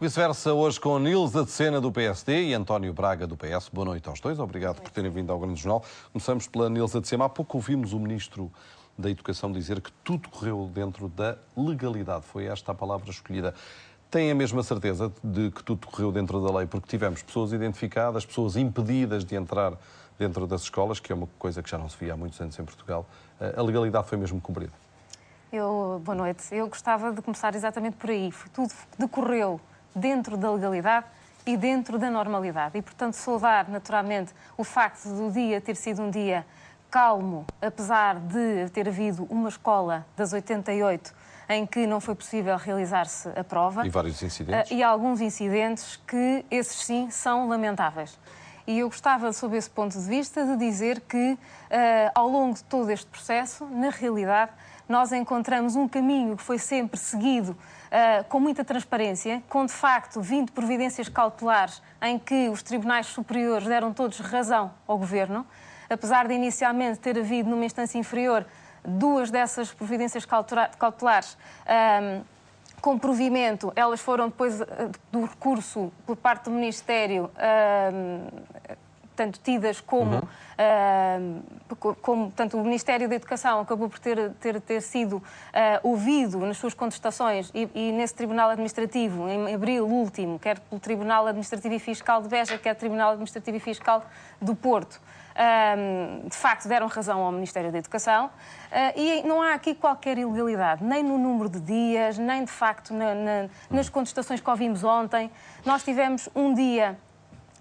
Vice-versa, hoje com Nilza de Sena, do PSD, e António Braga, do PS. Boa noite aos dois. Obrigado por terem vindo ao Grande Jornal. Começamos pela Nilza de Sena. Há pouco ouvimos o Ministro da Educação dizer que tudo correu dentro da legalidade. Foi esta a palavra escolhida. Tem a mesma certeza de que tudo correu dentro da lei? Porque tivemos pessoas identificadas, pessoas impedidas de entrar dentro das escolas, que é uma coisa que já não se via há muitos anos em Portugal. A legalidade foi mesmo cumprida? Boa noite. Eu gostava de começar exatamente por aí. Tudo decorreu dentro da legalidade e dentro da normalidade. E, portanto, saudar, naturalmente, o facto do dia ter sido um dia calmo, apesar de ter havido uma escola das 88 em que não foi possível realizar-se a prova. E vários incidentes. E alguns incidentes que, esses sim, são lamentáveis. E eu gostava, sob esse ponto de vista, de dizer que, ao longo de todo este processo, na realidade, nós encontramos um caminho que foi sempre seguido com muita transparência, com, de facto, 20 providências cautelares em que os tribunais superiores deram todos razão ao Governo. Apesar de, inicialmente, ter havido, numa instância inferior, duas dessas providências cautelares com provimento, elas foram, depois do recurso por parte do Ministério, tanto tidas como... Portanto, o Ministério da Educação acabou por ter sido ouvido nas suas contestações e nesse Tribunal Administrativo, em abril último, quer pelo Tribunal Administrativo e Fiscal de Beja, quer pelo Tribunal Administrativo e Fiscal do Porto, de facto deram razão ao Ministério da Educação e não há aqui qualquer ilegalidade, nem no número de dias, nem de facto nas contestações que ouvimos ontem. Nós tivemos um dia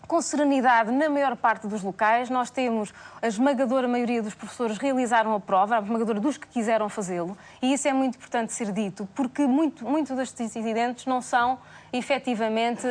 com serenidade na maior parte dos locais. Nós temos a esmagadora maioria dos professores realizaram a prova, a esmagadora dos que quiseram fazê-lo, e isso é muito importante ser dito, porque muito destes incidentes não são efetivamente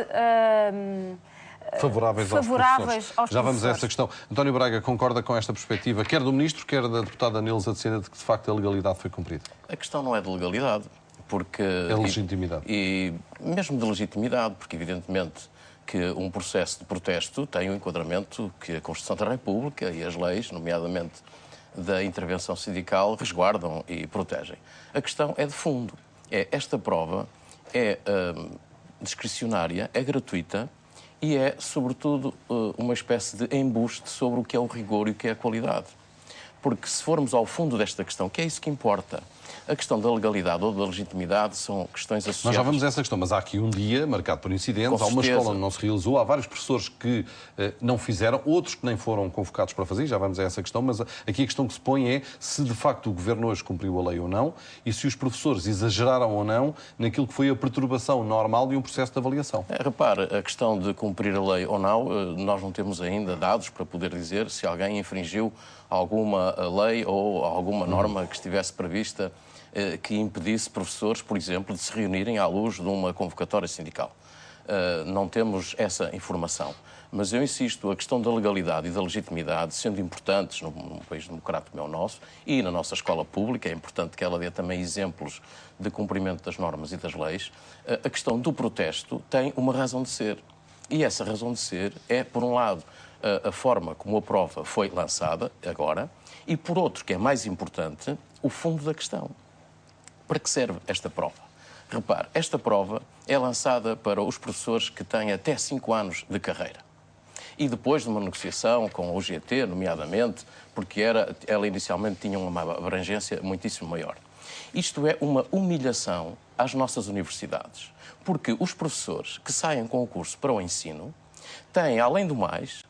favoráveis aos professores. Já vamos a essa questão. António Braga concorda com esta perspectiva, quer do Ministro, quer da deputada Nilza de Sena, de que de facto a legalidade foi cumprida? A questão não é de legalidade, porque... É de legitimidade. E mesmo de legitimidade, porque evidentemente que um processo de protesto tem um enquadramento que a Constituição da República e as leis, nomeadamente da intervenção sindical, resguardam e protegem. A questão é de fundo. Esta prova é discricionária, é gratuita e é, sobretudo, uma espécie de embuste sobre o que é o rigor e o que é a qualidade. Porque se formos ao fundo desta questão, que é isso que importa, a questão da legalidade ou da legitimidade são questões associadas... Nós já vamos a essa questão, mas há aqui um dia marcado por incidentes, há uma escola onde não se realizou, há vários professores que não fizeram, outros que nem foram convocados para fazer, já vamos a essa questão, mas aqui a questão que se põe é se de facto o Governo hoje cumpriu a lei ou não e se os professores exageraram ou não naquilo que foi a perturbação normal de um processo de avaliação. Repare, a questão de cumprir a lei ou não, nós não temos ainda dados para poder dizer se alguém infringiu alguma lei ou alguma norma que estivesse prevista que impedisse professores, por exemplo, de se reunirem à luz de uma convocatória sindical. Não temos essa informação. Mas eu insisto, a questão da legalidade e da legitimidade, sendo importantes num país democrático como é o nosso e na nossa escola pública, é importante que ela dê também exemplos de cumprimento das normas e das leis, a questão do protesto tem uma razão de ser. E essa razão de ser é, por um lado, a forma como a prova foi lançada agora e, por outro, que é mais importante, o fundo da questão. Para que serve esta prova? Repare, esta prova é lançada para os professores que têm até 5 anos de carreira. E depois de uma negociação com a UGT, nomeadamente, porque ela inicialmente tinha uma abrangência muitíssimo maior. Isto é uma humilhação às nossas universidades, porque os professores que saem com o curso para o ensino têm, além do mais,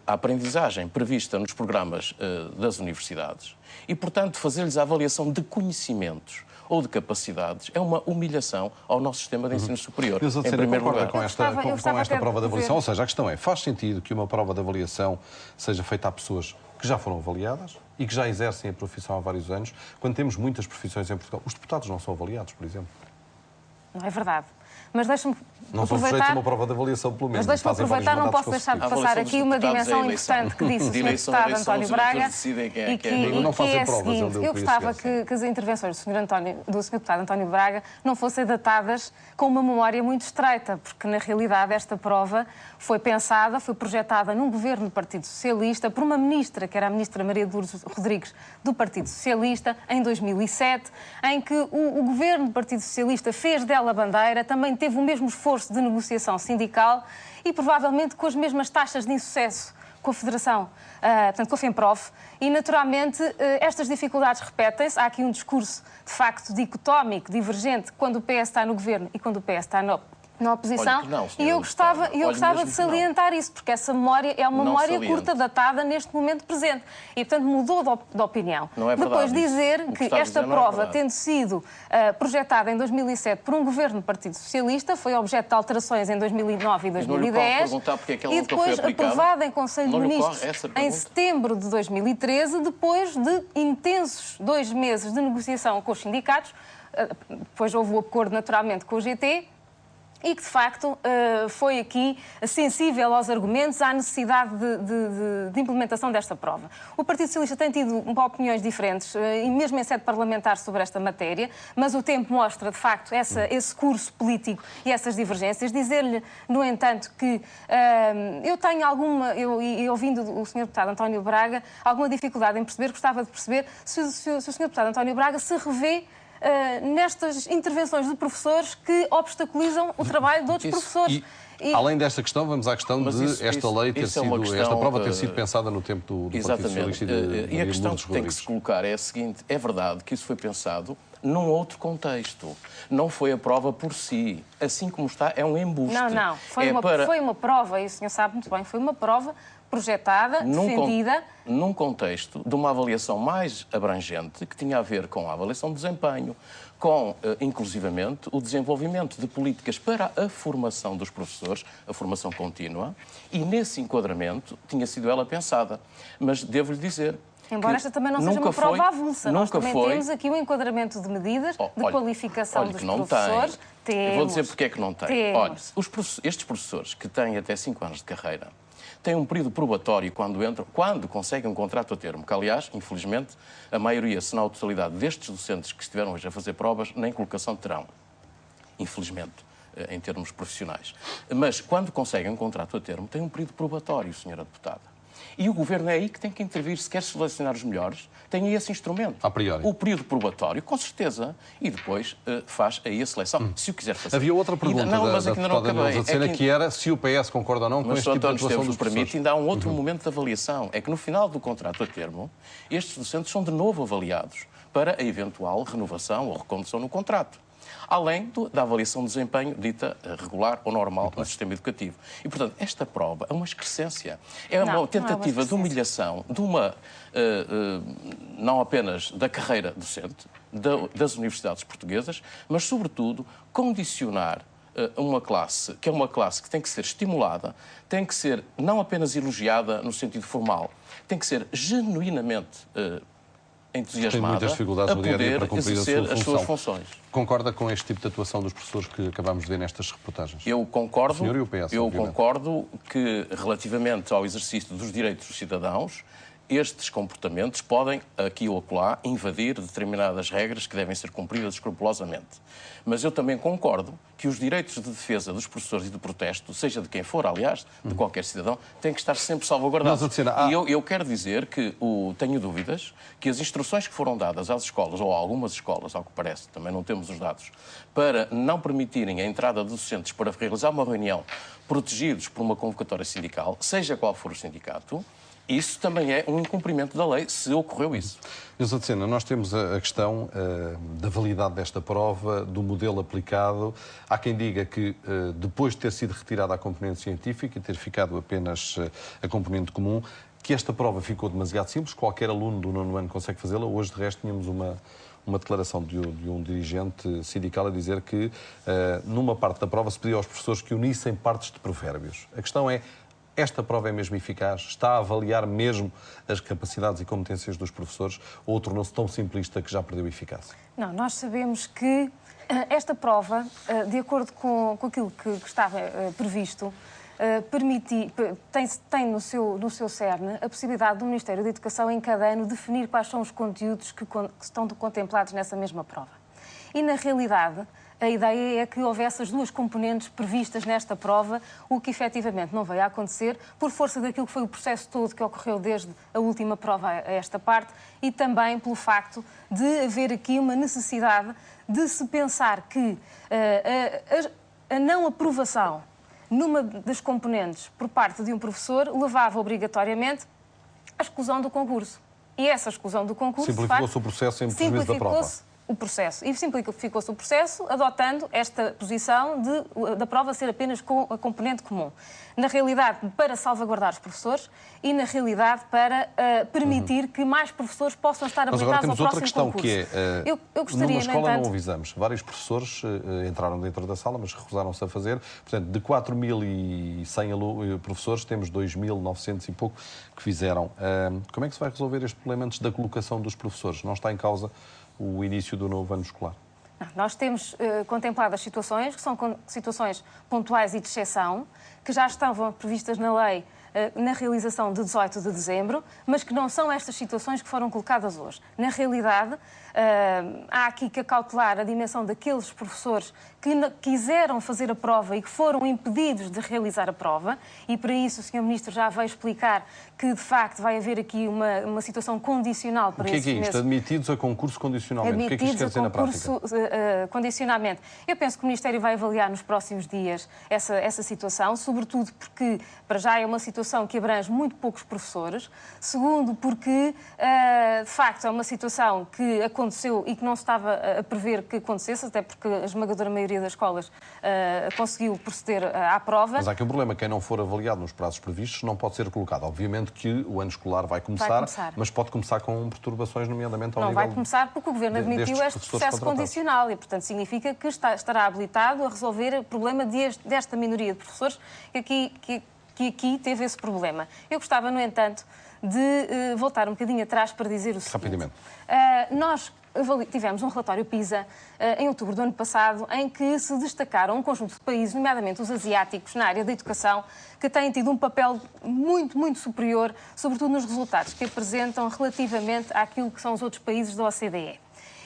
a aprendizagem prevista nos programas das universidades e, portanto, fazer-lhes a avaliação de conhecimentos ou de capacidades é uma humilhação ao nosso sistema de ensino superior, em primeiro lugar. Com esta prova de avaliação, ou seja, a questão é, faz sentido que uma prova de avaliação seja feita a pessoas que já foram avaliadas e que já exercem a profissão há vários anos, quando temos muitas profissões em Portugal? Os deputados não são avaliados, por exemplo. Não é verdade. Mas deixa-me não são sujeitos a uma prova de avaliação, pelo menos. Mas deixa-me aproveitar, não posso deixar de passar aqui uma dimensão importante que disse o Sr. Deputado António Braga e que é a seguinte. Eu gostava que as intervenções do Sr. Deputado António Braga não fossem datadas com uma memória muito estreita, porque, na realidade, esta prova foi pensada, foi projetada num governo do Partido Socialista por uma ministra, que era a ministra Maria de Lourdes Rodrigues, do Partido Socialista, em 2007, em que o governo do Partido Socialista fez dela bandeira, também também teve o mesmo esforço de negociação sindical e provavelmente com as mesmas taxas de insucesso com a Federação, portanto, com a FEMPROF, e naturalmente estas dificuldades repetem-se. Há aqui um discurso, de facto, dicotómico, divergente, quando o PS está no governo e quando o PS está na oposição. E eu gostava de salientar isso, porque essa memória é uma memória curta, datada neste momento presente. E, portanto, mudou de opinião. Não é verdade. Depois dizer que esta prova, tendo sido projetada em 2007 por um governo do Partido Socialista, foi objeto de alterações em 2009 e 2010, e depois aprovada em Conselho de Ministros em setembro de 2013, depois de intensos 2 meses de negociação com os sindicatos. Depois houve o acordo, naturalmente, com o GT, e que, de facto, foi aqui sensível aos argumentos, à necessidade de implementação desta prova. O Partido Socialista tem tido opiniões diferentes, e mesmo em sede parlamentar, sobre esta matéria, mas o tempo mostra, de facto, esse curso político e essas divergências. Dizer-lhe, no entanto, que eu tenho e ouvindo o Sr. Deputado António Braga, alguma dificuldade em perceber, gostava de perceber se o Sr. Deputado António Braga se revê nestas intervenções de professores que obstaculizam o trabalho de outros professores. Além desta questão, vamos à questão esta lei ter sido, esta prova ter sido pensada no tempo do Partido Socialista e a questão que tem que se colocar é a seguinte: é verdade que isso foi pensado num outro contexto. Não foi a prova por si. Assim como está, é um embuste. Não. Foi uma prova, e o senhor sabe muito bem, foi uma prova projetada, defendida. Num contexto de uma avaliação mais abrangente, que tinha a ver com a avaliação de desempenho, com, inclusivamente, o desenvolvimento de políticas para a formação dos professores, a formação contínua, e nesse enquadramento tinha sido ela pensada. Mas devo-lhe dizer... Embora esta também não seja uma prova avulsa. Nós também temos aqui um enquadramento de medidas de qualificação dos professores. Eu vou dizer porque é que não tem. Olha, estes professores que têm até 5 anos de carreira têm um período probatório quando conseguem um contrato a termo, que, aliás, infelizmente, a maioria, se não a totalidade destes docentes que estiveram hoje a fazer provas, nem colocação terão. Infelizmente, em termos profissionais. Mas, quando conseguem um contrato a termo, têm um período probatório, Sra. Deputada. E o Governo é aí que tem que intervir. Se quer selecionar os melhores, tem aí esse instrumento. A priori. O período probatório, com certeza, e depois faz aí a seleção, se o quiser fazer. Havia outra pergunta da deputada Nilza Tecena, que era se o PS concorda ou não com este tipo de atuação dos professores. Ainda há um outro momento de avaliação. É que no final do contrato a termo, estes docentes são de novo avaliados para a eventual renovação ou recondução no contrato. Além da avaliação de desempenho dita regular ou normal no sistema educativo. E, portanto, esta prova é uma excrescência. É uma tentativa de humilhação de não apenas da carreira docente, das universidades portuguesas, mas, sobretudo, condicionar uma classe, que é uma classe que tem que ser estimulada, tem que ser não apenas elogiada no sentido formal, tem que ser genuinamente entusiasmada a poder exercer as suas funções. Concorda com este tipo de atuação dos professores que acabamos de ver nestas reportagens? Eu concordo. O senhor e o PS, eu concordo que, relativamente ao exercício dos direitos dos cidadãos, estes comportamentos podem, aqui ou acolá, invadir determinadas regras que devem ser cumpridas escrupulosamente. Mas eu também concordo que os direitos de defesa dos professores e de protesto, seja de quem for, aliás, de qualquer cidadão, têm que estar sempre salvaguardados. E eu quero dizer que tenho dúvidas que as instruções que foram dadas às escolas, ou a algumas escolas, ao que parece, também não temos os dados, para não permitirem a entrada de docentes para realizar uma reunião protegidos por uma convocatória sindical, seja qual for o sindicato, isso também é um incumprimento da lei, se ocorreu isso. Nilza Tecena, nós temos a questão da validade desta prova, do modelo aplicado. Há quem diga que, depois de ter sido retirada a componente científica e ter ficado apenas a componente comum, que esta prova ficou demasiado simples, qualquer aluno do 9º ano consegue fazê-la. Hoje, de resto, tínhamos uma declaração de um dirigente sindical a dizer que, numa parte da prova, se pedia aos professores que unissem partes de provérbios. A questão é: esta prova é mesmo eficaz? Está a avaliar mesmo as capacidades e competências dos professores, ou tornou-se tão simplista que já perdeu eficácia? Não, nós sabemos que esta prova, de acordo com aquilo que estava previsto, tem no seu cerne a possibilidade do Ministério da Educação, em cada ano, definir quais são os conteúdos que estão contemplados nessa mesma prova. E, na realidade, a ideia é que houvesse as duas componentes previstas nesta prova, o que efetivamente não veio a acontecer, por força daquilo que foi o processo todo que ocorreu desde a última prova a esta parte, e também pelo facto de haver aqui uma necessidade de se pensar que a não aprovação numa das componentes por parte de um professor levava obrigatoriamente à exclusão do concurso. E essa exclusão do concurso, simplificou-se o processo em prejuízo da prova. O processo. E simplificou-se o processo adotando esta posição da prova ser apenas com a componente comum. Na realidade, para salvaguardar os professores e, na realidade, para permitir que mais professores possam estar habilitados ao próximo concurso. Mas agora temos outra questão, que é, eu gostaria, numa escola no entanto, não avisamos. Vários professores entraram dentro da sala, mas recusaram-se a fazer. Portanto, de 4.100 professores, temos 2.900 e pouco que fizeram. Como é que se vai resolver este problema antes da colocação dos professores? Não está em causa o início do novo ano escolar? Nós temos contemplado as situações, que são situações pontuais e de exceção, que já estavam previstas na lei na realização de 18 de dezembro, mas que não são estas situações que foram colocadas hoje. Na realidade, há aqui que acautelar a dimensão daqueles professores que quiseram fazer a prova e que foram impedidos de realizar a prova, e para isso o Sr. Ministro já veio explicar que, de facto, vai haver aqui uma situação condicional para esses meses. O que é isto? Admitidos a concurso condicionalmente. O que é que isto quer dizer na prática? Condicionamento. Eu penso que o Ministério vai avaliar nos próximos dias essa situação, sobretudo porque, para já, é uma situação que abrange muito poucos professores. Segundo, porque, de facto, é uma situação que aconteceu e que não se estava a prever que acontecesse, até porque a esmagadora maioria das escolas conseguiu proceder à prova. Mas há aqui um problema. Quem não for avaliado nos prazos previstos não pode ser colocado. Obviamente que o ano escolar vai começar, mas pode começar com perturbações, nomeadamente ao nível... Não vai começar porque o Governo admitiu este processo condicional e, portanto, significa que estará habilitado a resolver o problema desta minoria de professores que aqui teve esse problema. Eu gostava, no entanto, de voltar um bocadinho atrás para dizer o seguinte. Rapidamente. Nós tivemos um relatório PISA em outubro do ano passado em que se destacaram um conjunto de países, nomeadamente os asiáticos, na área da educação, que têm tido um papel muito, muito superior, sobretudo nos resultados que apresentam relativamente àquilo que são os outros países da OCDE.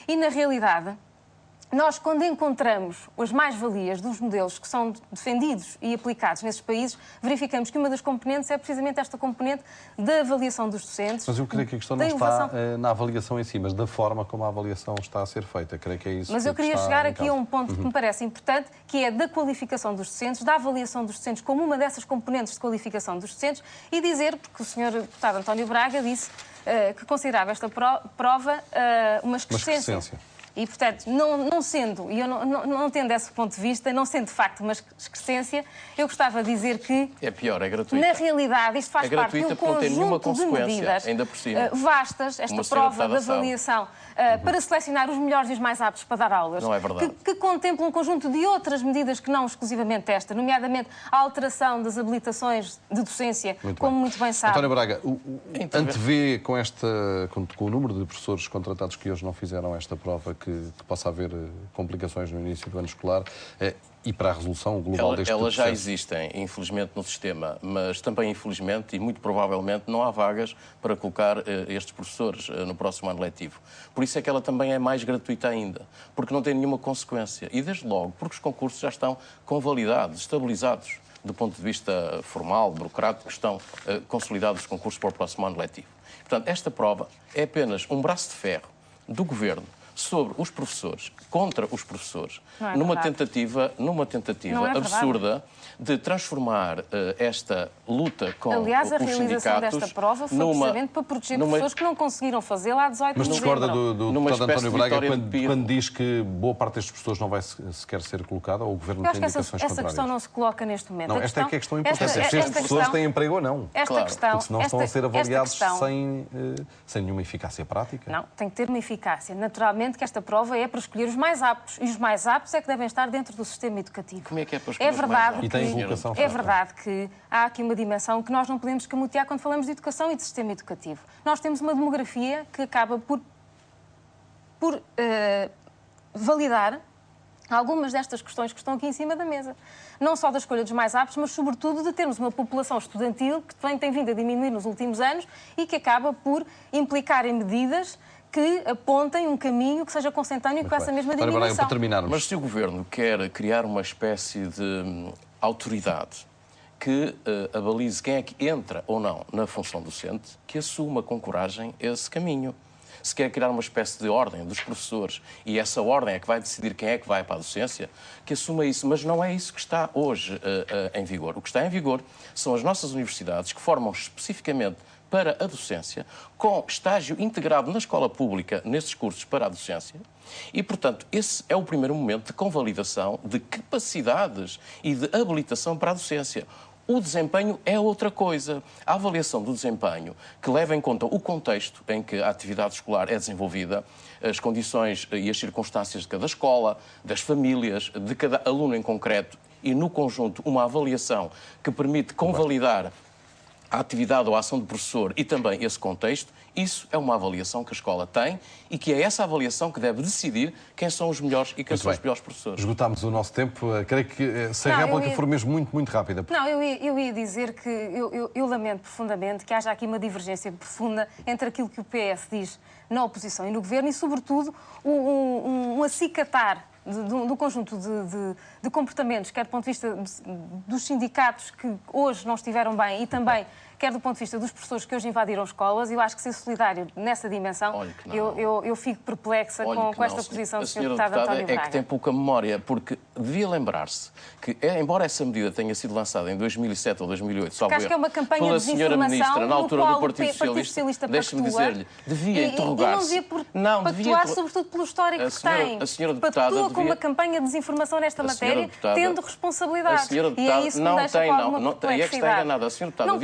E, na realidade, nós, quando encontramos as mais-valias dos modelos que são defendidos e aplicados nesses países, verificamos que uma das componentes é precisamente esta componente da avaliação dos docentes. Mas eu creio que a questão não está na avaliação em si, mas da forma como a avaliação está a ser feita. Creio que é isso. Mas eu queria chegar aqui a um ponto que me parece importante, que é da qualificação dos docentes, da avaliação dos docentes como uma dessas componentes de qualificação dos docentes e dizer, porque o Sr. Deputado António Braga disse que considerava esta prova uma excrescência. E, portanto, não sendo, e eu não tendo esse ponto de vista, não sendo de facto uma excrescência, eu gostava de dizer que... É pior, é gratuita. Na realidade, isto faz parte de um conjunto de medidas ainda por cima, vastas, esta prova de avaliação, para selecionar os melhores e os mais aptos para dar aulas. Não é verdade. Que contempla um conjunto de outras medidas que não exclusivamente esta, nomeadamente a alteração das habilitações de docência, muito bem sabe. António Braga, antevê com o número de professores contratados que hoje não fizeram esta prova que possa haver complicações no início do ano escolar e para a resolução global deste processo? Elas já existem, infelizmente, no sistema, mas também, infelizmente, e muito provavelmente, não há vagas para colocar estes professores no próximo ano letivo. Por isso é que ela também é mais gratuita ainda, porque não tem nenhuma consequência. E, desde logo, porque os concursos já estão convalidados, estabilizados, do ponto de vista formal, burocrático, estão consolidados os concursos para o próximo ano letivo. Portanto, esta prova é apenas um braço de ferro do Governo sobre os professores, contra os professores, numa tentativa absurda de transformar esta luta com os sindicatos... Aliás, a realização desta prova foi precisamente para proteger pessoas que não conseguiram fazer lá 18 de dezembro. Mas discorda do deputado António Braga quando diz que boa parte destas pessoas não vai sequer ser colocada, ou o Governo tem indicações contrárias? Essa questão não se coloca neste momento. Não, esta é que é a questão importante. Se estes professores têm emprego ou não. Porque senão estão a ser avaliados sem nenhuma eficácia prática. Não, tem que ter uma eficácia. Naturalmente que esta prova é para escolher os mais aptos. E os mais aptos é que devem estar dentro do sistema educativo. Como é que é para escolher os mais aptos? É verdade que há aqui uma dimensão que nós não podemos escamotear quando falamos de educação e de sistema educativo. Nós temos uma demografia que acaba por validar algumas destas questões que estão aqui em cima da mesa. Não só da escolha dos mais aptos, mas sobretudo de termos uma população estudantil que tem vindo a diminuir nos últimos anos e que acaba por implicar em medidas que apontem um caminho que seja consentâneo com essa mesma diminuição. Para terminarmos. Mas se o Governo quer criar uma espécie de autoridade que avalize quem é que entra ou não na função docente, que assuma com coragem esse caminho. se quer criar uma espécie de ordem dos professores e essa ordem é que vai decidir quem é que vai para a docência, que assuma isso. Mas não é isso que está hoje em vigor. O que está em vigor são as nossas universidades que formam especificamente para a docência, com estágio integrado na escola pública nesses cursos para a docência. E, portanto, esse é o primeiro momento de convalidação de capacidades e de habilitação para a docência. O desempenho é outra coisa. A avaliação do desempenho, que leva em conta o contexto em que a atividade escolar é desenvolvida, as condições e as circunstâncias de cada escola, das famílias, de cada aluno em concreto, e, no conjunto, uma avaliação que permite convalidar a atividade ou a ação do professor e também esse contexto, isso é uma avaliação que a escola tem e que é essa avaliação que deve decidir quem são os melhores e quem são os piores professores. Esgotámos o nosso tempo. Creio que, se a réplica for mesmo muito rápida. Não, eu ia dizer que eu lamento profundamente que haja aqui uma divergência profunda entre aquilo que o PS diz na oposição e no governo e, sobretudo, um acicatar do conjunto de comportamentos, quer do ponto de vista dos sindicatos que hoje não estiveram bem e também quer do ponto de vista dos professores que hoje invadiram escolas. Eu acho que ser solidário nessa dimensão, eu fico perplexa com esta posição do Sr. Deputado António Braga. É que tem pouca memória, porque devia lembrar-se que, embora essa medida tenha sido lançada em 2007 ou 2008, só acho que é uma campanha pela de senhora Ministra, na altura do Partido Socialista, deixe-me dizer-lhe, devia interrogar-se. Não devia pactuar, sobretudo pelo histórico que tem. A senhora deputada pactua com uma campanha de desinformação nesta matéria, tendo responsabilidade. A senhora deputada e é que está enganada. A senhora deputada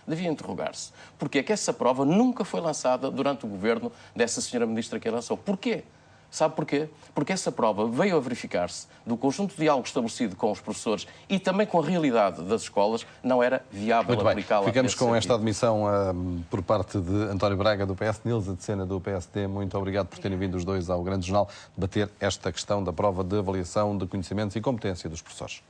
devia interrogar-se. Porque é que essa prova nunca foi lançada durante o governo dessa senhora Ministra que a lançou? Porquê? Sabe porquê? Porque essa prova veio a verificar-se do conjunto de diálogo estabelecido com os professores e também com a realidade das escolas, não era viável aplicá-la. Ficamos com esta admissão por parte de António Braga, do PS, Nilza de Sena, do PSD. Muito obrigado por terem vindo os dois ao Grande Jornal debater esta questão da prova de avaliação de conhecimentos e competência dos professores.